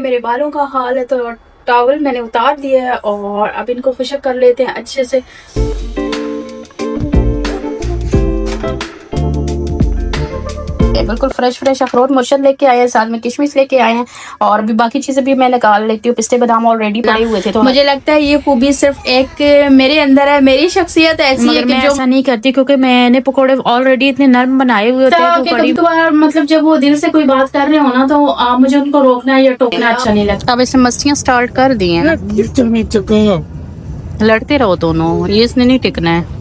मेरे बालों का हाल है तो टॉवल मैंने उतार दिया है और अब इनको खुशक कर लेते हैं अच्छे से। बिल्कुल फ्रेश अखरोट मुर्शद लेके आए हैं, साथ में किशमिश लेके आए हैं और अभी बाकी चीजें भी मैं निकाल लेती हूँ। पिस्ते बादाम ऑलरेडी पड़े हुए थे तो मुझे लगता है ये खूबी सिर्फ एक मेरे अंदर है, मेरी शख्सियत ऐसी है कि मैं ऐसा नहीं करती क्योंकि मैंने पकौड़े ऑलरेडी इतने नरम बनाए हुए होते हैं। कभी-कभार मतलब जब वो दिल से कोई बात कर रहे हो ना तो मुझे उनको रोकना या टोकना अच्छा नहीं लगता। अब इसने मस्तियाँ स्टार्ट कर दी है, लड़ते रहो दोनों, ये इसने नहीं टिकना है।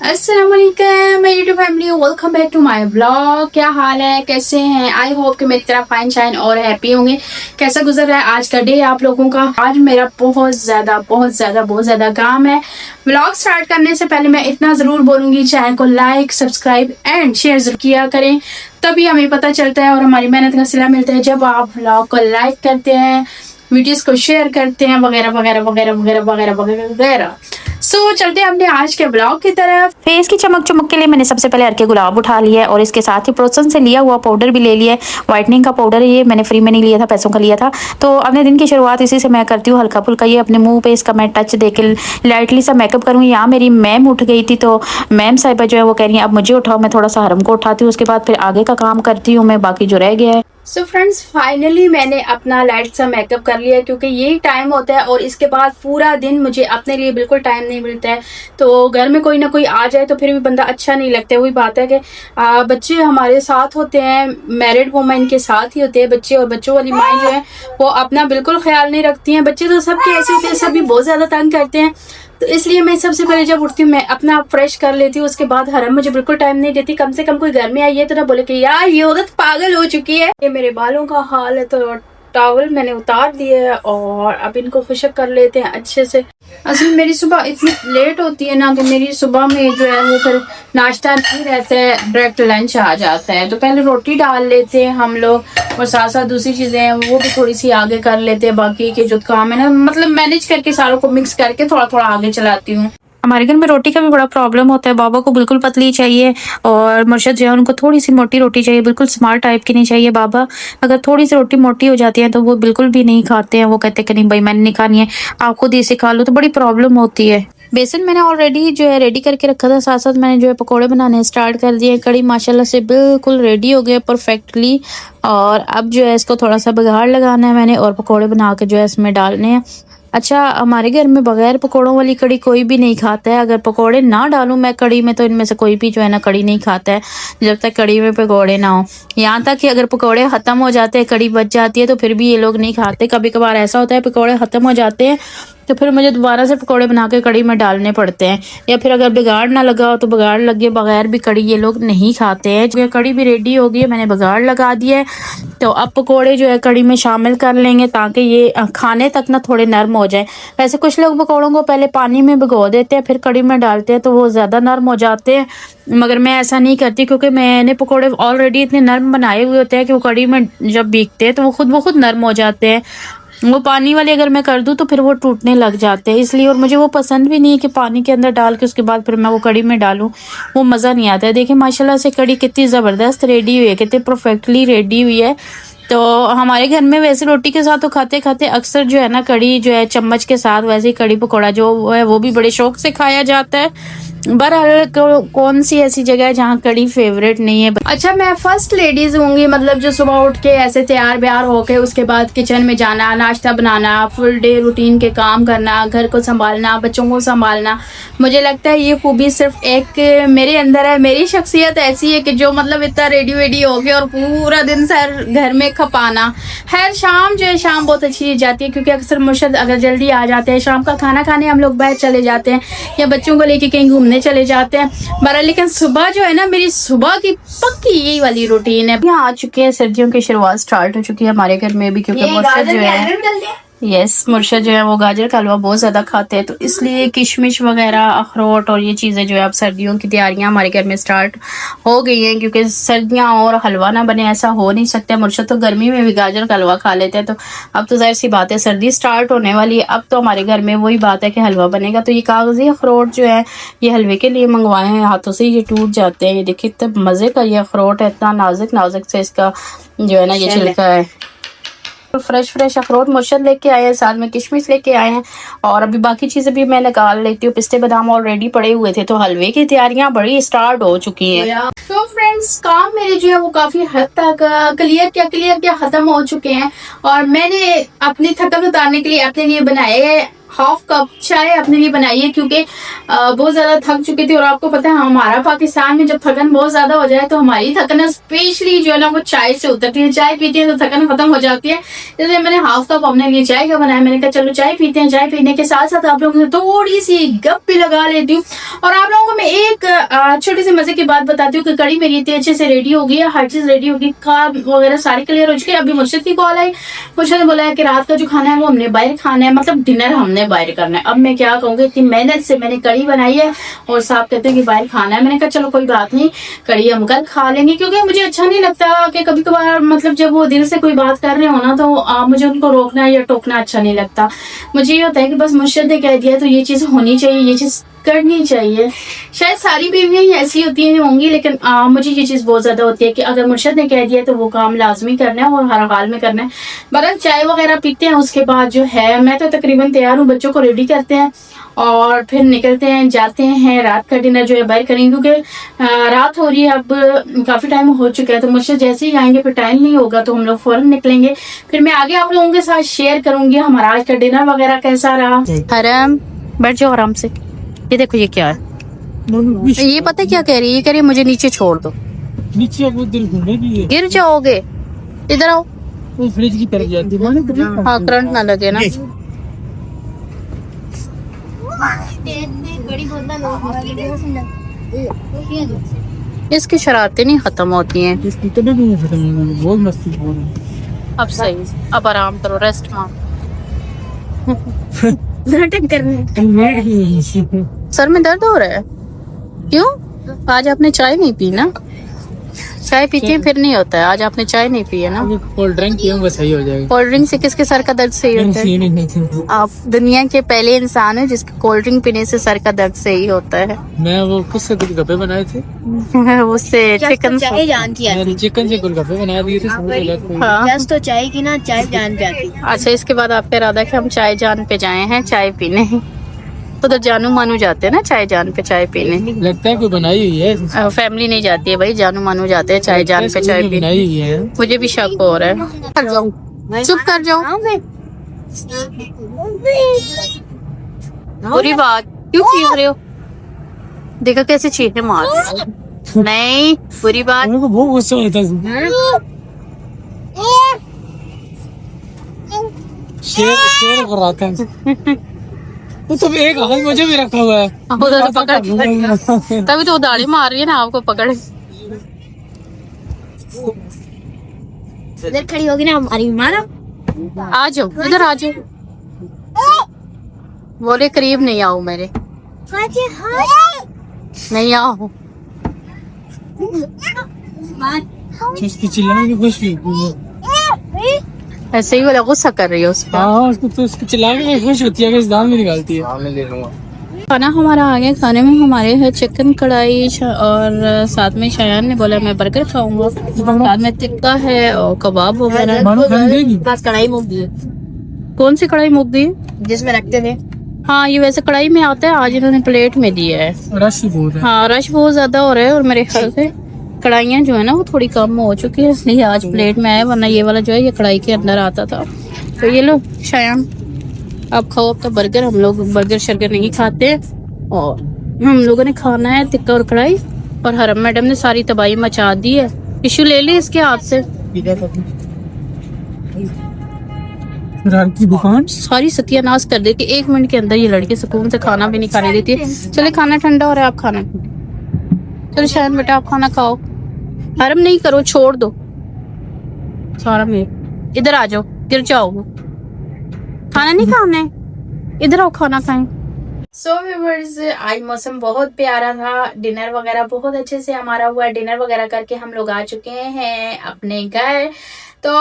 अस्सलाम वालेकुम my YouTube family, welcome back to my blog. क्या हाल है, कैसे हैं? आई होप कि मेरी तरह फाइन शाइन और हैप्पी होंगे। कैसा गुजर रहा है आज का डे आप लोगों का? आज मेरा बहुत ज़्यादा काम है। ब्लॉग स्टार्ट करने से पहले मैं इतना ज़रूर बोलूँगी, चैनल को लाइक सब्सक्राइब एंड शेयर जरूर किया करें, तभी हमें पता चलता है और हमारी मेहनत का सिला मिलता है जब आप ब्लॉग को लाइक करते हैं, वीडियोस को शेयर करते हैं वगैरह वगैरह वगैरह वगैरह वगैरह वगैरह वगैरह। सो चलते हैं अपने आज के ब्लॉग की तरफ। फेस की चमक चमक के लिए मैंने सबसे पहले अर्के गुलाब उठा लिया है और इसके साथ ही प्रोसन से लिया हुआ पाउडर भी ले लिया है। व्हाइटनिंग का पाउडर है, ये मैंने फ्री में नहीं लिया था, पैसों का लिया था। तो अपने दिन की शुरुआत इसी से मैं करती हूँ, हल्का फुल्का ये अपने मुंह पे इसका मैं टच देके लाइटली सा मेकअप करूँगी। यहाँ मेरी मैम उठ गई थी तो मैम साहिबा जो है वो कह रही है अब मुझे उठाओ, मैं थोड़ा सा हरम को उठाती हूँ, उसके बाद फिर आगे का काम करती हूँ मैं, बाकी जो रह गया है। सो फ्रेंड्स फाइनली मैंने अपना लाइट सा मेकअप कर लिया है क्योंकि यही टाइम होता है और इसके बाद पूरा दिन मुझे अपने लिए बिल्कुल टाइम नहीं मिलता है। तो घर में कोई ना कोई आ जाए तो फिर भी बंदा अच्छा नहीं लगता है। वही बात है कि बच्चे हमारे साथ होते हैं, मैरिड वुमेन के साथ ही होते हैं बच्चे, और बच्चों वाली माँ जो है वो अपना बिल्कुल ख्याल नहीं रखती हैं। बच्चे तो सबके ऐसे होते हैं, सभी बहुत ज़्यादा तंग करते हैं। तो इसलिए मैं सबसे पहले जब उठती हूँ मैं अपना फ्रेश कर लेती हूँ, उसके बाद हरम मुझे बिल्कुल टाइम नहीं देती। कम से कम कोई घर में आई है तो ना बोले कि यार ये औरत पागल हो चुकी है। ये मेरे बालों का हाल है तो टॉवल मैंने उतार दिया है और अब इनको खुशक कर लेते हैं अच्छे से। असल में मेरी सुबह इतनी लेट होती है ना कि मेरी सुबह में जो है वो फिर नाश्ता नहीं रहता है, डायरेक्ट लंच आ जाता है। तो पहले रोटी डाल लेते हैं हम लोग और साथ साथ दूसरी चीज़ें हैं वो भी थोड़ी सी आगे कर लेते हैं। बाकी के जो काम है ना मतलब मैनेज करके सारों को मिक्स करके थोड़ा थोड़ा आगे चलाती हूँ। हमारे घर में रोटी का भी बड़ा प्रॉब्लम होता है, बाबा को बिल्कुल पतली चाहिए और मुर्शद जो है उनको थोड़ी सी मोटी रोटी चाहिए, बिल्कुल स्मार्ट टाइप की नहीं चाहिए। बाबा अगर थोड़ी सी रोटी मोटी हो जाती है तो वो बिल्कुल भी नहीं खाते हैं, वो कहते हैं कि नहीं भाई मैंने नहीं खानी है, आप खुद इसे खा लो। तो बड़ी प्रॉब्लम होती है। बेसन मैंने ऑलरेडी जो है रेडी करके रखा था, साथ साथ मैंने जो है पकोड़े बनाने स्टार्ट कर दिए। कड़ी माशाल्लाह से बिल्कुल रेडी हो गए परफेक्टली और अब जो है इसको थोड़ा सा बघार लगाना है मैंने और पकोड़े बना के जो है इसमें डालने हैं। अच्छा हमारे घर में बगैर पकोड़ों वाली कड़ी कोई भी नहीं खाता है। अगर पकोड़े ना डालूं मैं कड़ी में तो इनमें से कोई भी जो है ना कड़ी नहीं खाता है जब तक कड़ी में पकोड़े ना हो। यहाँ तक कि अगर पकोड़े ख़त्म हो जाते हैं, कड़ी बच जाती है तो फिर भी ये लोग नहीं खाते। कभी कभार ऐसा होता है पकोड़े ख़त्म हो जाते हैं तो फिर मुझे दोबारा से पकोड़े बना के कड़ी में डालने पड़ते हैं, या फिर अगर बिगाड़ ना लगा हो तो बिगाड़ लगे बगैर भी कड़ी ये लोग नहीं खाते हैं। जो कड़ी भी रेडी हो गई है, मैंने बिगाड़ लगा दिया है तो अब पकोड़े जो है कड़ी में शामिल कर लेंगे ताकि ये खाने तक ना थोड़े नरम हो जाए। वैसे कुछ लोग पकोड़ों को पहले पानी में भिगो देते हैं फिर कड़ी में डालते हैं तो वो ज़्यादा नरम हो जाते हैं, मगर मैं ऐसा नहीं करती क्योंकि मैंने पकोड़े ऑलरेडी इतने नरम बनाए हुए होते हैं कि वो कड़ी में जब भीगते हैं तो वो खुद नरम हो जाते हैं। वो पानी वाले अगर मैं कर दूं तो फिर वो टूटने लग जाते हैं, इसलिए और मुझे वो पसंद भी नहीं है कि पानी के अंदर डाल के उसके बाद फिर मैं वो कड़ी में डालूं, वो मज़ा नहीं आता है। देखिए माशाल्लाह से कड़ी कितनी ज़बरदस्त रेडी हुई है, कितनी परफेक्टली रेडी हुई है। तो हमारे घर में वैसे रोटी के साथ तो खाते खाते अक्सर जो है ना कड़ी जो है चम्मच के साथ, वैसे ही कड़ी पकौड़ा जो है वो भी बड़े शौक से खाया जाता है। बहरहाल कौन सी ऐसी जगह है जहाँ कड़ी फेवरेट नहीं है? अच्छा मैं फर्स्ट लेडीज होंगी मतलब जो सुबह उठ के ऐसे तैयार ब्यार होके उसके बाद किचन में जाना, नाश्ता बनाना, फुल डे रूटीन के काम करना, घर को संभालना, बच्चों को संभालना। मुझे लगता है ये खूबी सिर्फ एक मेरे अंदर है, मेरी शख्सियत ऐसी है कि जो मतलब इतना रेडी वेडी हो गया और पूरा दिन सर घर में खपाना। खैर शाम जो है शाम बहुत अच्छी जाती है क्योंकि अक्सर मुर्शद अगर जल्दी आ जाते हैं, शाम का खाना खाने हम लोग बाहर चले जाते हैं या बच्चों को लेके कहीं घूमने चले जाते हैं बरा। लेकिन सुबह जो है ना मेरी सुबह की पक्की यही वाली रूटीन है। यहाँ आ चुके हैं, सर्दियों की शुरुआत स्टार्ट हो चुकी है हमारे घर में भी क्योंकि मुर्शद जो है यस, मुर्शद जो है वो गाजर का हलवा बहुत ज़्यादा खाते हैं, तो इसलिए किशमिश वगैरह, अखरोट और ये चीज़ें जो है अब सर्दियों की तैयारियां हमारे घर में स्टार्ट हो गई हैं, क्योंकि सर्दियां और हलवा ना बने ऐसा हो नहीं सकता। मुर्शद तो गर्मी में भी गाजर का हलवा खा लेते हैं, तो अब तो जाहिर सी बात है सर्दी स्टार्ट होने वाली है, अब तो हमारे घर में वही बात है कि हलवा बनेगा। तो ये कागज़ी अखरोट जो है ये हलवे के लिए मंगवाए हैं, हाथों से ये टूट जाते हैं। ये देखिए इतना मज़े का ये अखरोट है, इतना नाजुक नाजुक से इसका जो है ना ये छिलका है। फ्रेश अखरोट मुर्शद लेके आए हैं, साथ में किशमिश लेके आए हैं, और अभी बाकी चीज़ें भी मैं निकाल लेती हूँ। पिस्ते बादाम ऑलरेडी पड़े हुए थे, तो हलवे की तैयारियां बड़ी स्टार्ट हो चुकी हैं। तो फ्रेंड्स, काम मेरे जो है वो काफ़ी हद तक क्लियर क्या ख़त्म हो चुके हैं, और मैंने अपनी थकन उतारने के लिए अपने लिए बनाए हाफ कप चाय अपने लिए बनाई है, क्योंकि बहुत ज़्यादा थक चुकी थी। और आपको पता है हमारा पाकिस्तान में जब थकन बहुत ज़्यादा हो जाए तो हमारी थकन स्पेशली जो है ना वो चाय से उतरती है। चाय पीते हैं तो थकन खत्म हो जाती है, इसलिए मैंने हाफ कप अपने लिए चाय का बनाया। मैंने कहा चलो चाय पीते हैं, चाय पीने के साथ साथ आप लोगों से थोड़ी सी गप भी लगा लेती हूँ। और आप लोगों को मैं एक छोटी सी मजे की बात बताती हूँ कि कड़ी मेरी इतनी अच्छे से रेडी हो गई है, हर चीज़ रेडी होगी, काम वगैरह सारी क्लियर हो चुकी है। अभी मुर्शद की कॉल आई, मुर्शद ने बोला है कि रात का जो खाना है वो हमने बाहर खाना है, मतलब डिनर हमने बाहर करना है। अब मैं क्या कहूँगी, इतनी मेहनत से मैंने कड़ी बनाई है और साहब कहते हैं कि बाहर खाना है। मैंने कहा चलो कोई बात नहीं, कड़ी हम कल खा लेंगे, क्योंकि मुझे अच्छा नहीं लगता कि कभी कभार मतलब जब वो दिल से कोई बात कर रहे हो ना तो मुझे उनको रोकना या टोकना अच्छा नहीं लगता। मुझे ये होता है कि बस मुर्शद ने कह दिया तो ये चीज़ होनी चाहिए, ये चीज़ करनी चाहिए। शायद सारी बीवियां ही ऐसी होती हैं होंगी, लेकिन मुझे ये चीज़ बहुत ज़्यादा होती है कि अगर मुर्शद ने कह दिया तो वो काम लाजमी करना है और हर हाल में करना है। बरं चाय वगैरह पीते हैं, उसके बाद जो है मैं तो तकरीबन तैयार हूँ, बच्चों को रेडी करते हैं और फिर निकलते हैं, जाते हैं रात का डिनर जो है बाहर करेंगे, क्योंकि रात हो रही है, अब काफ़ी टाइम हो चुका है। तो मुर्शद जैसे ही आएंगे फिर टाइम नहीं होगा तो हम लोग फ़ौरन निकलेंगे। फिर मैं आगे आप लोगों के साथ शेयर करूँगी हमारा आज का डिनर वगैरह कैसा रहा। आराम बैठ जाओ आराम से। ये देखो ये क्या है, ये पता है क्या कह रही है, ये कह रही है मुझे नीचे छोड़ दो, नीचे वो दिल घूमने भी है, गिर जाओगे, इधर आओ। वो फ्रिज की तरफ जाती है। हाँ करंट ना लगे ना। इसकी शरारतें नहीं खत्म होती हैं। इसकी तो नहीं खत्म होगी, बहुत मस्ती कर रही है। अब सही, अब आराम करो, रेस्ट मारो। सर में दर्द हो रहा है, क्यों? आज आपने चाय नहीं पी ना? चाय पीती है फिर नहीं होता है, आज आपने चाय नहीं पी है ना? कोल्ड ड्रिंक पियूंगा सही हो जाएगा। कोल्ड ड्रिंक से किसके सर का दर्द सही होता है? आप दुनिया के पहले इंसान हैं जिसके कोल्ड ड्रिंक पीने से सर का दर्द सही होता है। मैं वो किससे गोलगप्पे बनाए थे? उससे चिकन चाय जान की आती। चिकन से गोलगप्पे बना दिए थे। हाँ। तो चाय की ना चाय जान पे आती। अच्छा, इसके बाद आपका इरादा है कि हम चाय जान पे जाए हैं चाय पीने, उधर जानू मानू जाते हैं ना चाय जान पे चाय पीने। लगता है कोई बनाई हुई है। फैमिली नहीं जाती है भाई, जानू मानू जाते हैं चाय जान पे चाय पीने। बनाई हुई है। मुझे भी शक हो रहा है। कर जाओ, चुप कर जाओ। बुरी बात, क्यों चीख रहे हो? देखा कैसे चीखे मार। नहीं, बुरी बात। मेरे को बहुत गुस्सा होता है। शेर कर रहा था। तो एक हाथ मुझे भी रखा हुआ है। उधर पकड़, तभी तो दाढ़ी मार रही है ना आपको पकड़। इधर खड़ी होगी ना हमारी मारा। आ जाओ, इधर आ जाओ। बोले करीब नहीं आओ मेरे, नहीं आओ। उसकी चिल्लाने की खुश हुई। ऐसे ही वाला गुस्सा कर रही है उस पर। हाँ, उसको तो उसकी चिल्लाने में खुश होती है कि इस दाल में निकालती है। खाना हमारा आ गया। खाने में हमारे है चिकन कढ़ाई और साथ में शायान ने बोला मैं बर्गर खाऊंगा, साथ में टिक्का है और कबाब वगैरह। बस कढ़ाई मूंग दी, कौन सी कढ़ाई मुक दी? जिसमें रखते थे। हाँ, ये वैसे कढ़ाई में आता है, आज इन्होंने प्लेट में दिया है। रश बहुत है। हाँ, रश बहुत ज्यादा हो रहा है और मेरे ख्याल से कढ़ाइयाँ जो है ना वो थोड़ी कम हो चुकी है, इसलिए आज प्लेट में आया, वरना ये वाला जो है ये कढ़ाई के अंदर आता था। तो ये लो शायान, आप खाओ। अब तो बर्गर, हम लोग बर्गर शर्गर नहीं खाते और हम लोगों ने खाना है टिक्का और कढ़ाई। और हरम मैडम ने सारी तबाही मचा दी है। टिश्यू ले ली इसके हाथ से। की दुकान सारी सत्यानाश कर देती, 1 मिनट के अंदर ये लड़की सुकून से खाना भी नहीं खाने देती है। चले खाना ठंडा हो रहा है, आप खाना, चलो शायद बेटा आप खाना खाओ। हरम नहीं करो, छोड़ दो सारा। में इधर आ जाओ, गिर जाओ। खाना नहीं खाना है, इधर आओ खाना खाएं। सो व्यूअर्स, आज मौसम बहुत प्यारा था, डिनर वगैरह बहुत अच्छे से हमारा हुआ। डिनर वगैरह करके हम लोग आ चुके हैं अपने घर। तो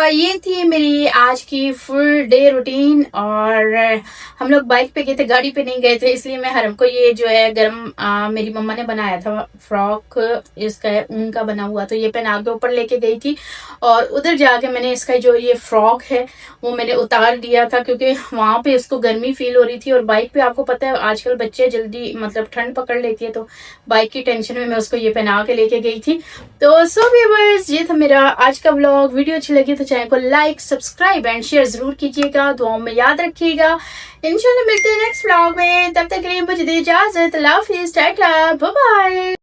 ये थी मेरी आज की फुल डे रूटीन। और हम लोग बाइक पे गए थे, गाड़ी पे नहीं गए थे, इसलिए मैं हरम को ये जो है गरम मेरी मम्मा ने बनाया था फ्रॉक, इसका ऊन का बना हुआ, तो ये पहना के ऊपर लेके गई थी। और उधर जाके मैंने इसका जो ये फ्रॉक है वो मैंने उतार दिया था, क्योंकि वहां पे इसको गर्मी फील हो रही थी। और बाइक पे आपको पता है आजकल बच्चे जल्दी मतलब ठंड पकड़ लेती है, तो बाइक की टेंशन में मैं उसको ये पहना के लेके गई थी। तो सो व्यूअर्स, ये था मेरा आज का व्लॉग। वीडियो अच्छी लगी तो चैनल को लाइक, सब्सक्राइब एंड शेयर जरूर कीजिएगा, दुआओं में याद रखिएगा। इंशाल्लाह मिलते हैं नेक्स्ट व्लॉग में, तब तक के लिए मुझे दे इजाजत। अल्लाह हाफिज़, टाटा, बाय बाय।